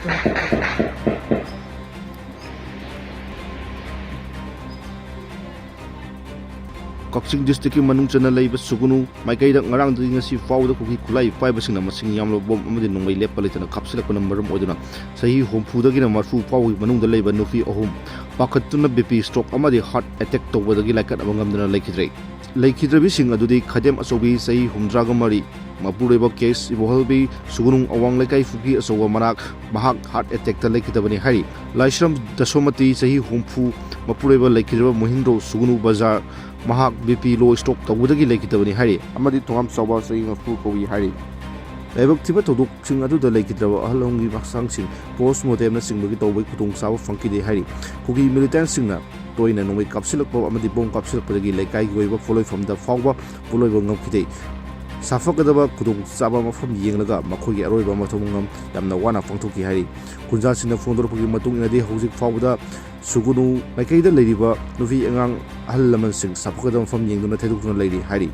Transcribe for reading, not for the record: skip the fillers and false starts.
Kaching district manung chana leiba Sugnu maikaida ngarang ding ngasi fawda kuki khulai faiba singna masing yamlo bom amadi nongmei leppa leitana kapsillakpadagi maram oiduna sahi humphudagi na marfu fawi manungda leiba nupi ahum pakhatuna BP stroke amadi heart attack tawbadagi laikat ngamdana leikhidre bising adudi khadem asobi sahi humdraga mari mapureba case ibohalbi Sugnu awang lekai fuki asowa manak mahak heart attack ta leikhidabani hari laisram dasomati sahi humpu mapureba leikhidre mohindro Sugnu bazar mahak BP low stock tawudagi leikhidabani hari amadi thongam sawa sahi ngafu kowi hari laibak thiba todok sing aduda leikhidra ahalongi maksang sing post mortem na singbagi tawbai khutong sawa fangkide hari kuki militants singna toina nongmei kapsillakpa amadi bom kapsillakpadagi leikai goiba foloi from the fawba poloiba ngamkhide saphagadaba khudong chaba mapham yenglaga makhogi aroiba mathou mangam yamna wana pangthokkre hari kunja singna phondorpagi matung inadi hojik fawda Sugnu maikaida leiriba nupi angang ahal laman sing saphagadaba mapham yengduna thaidukna leiri hari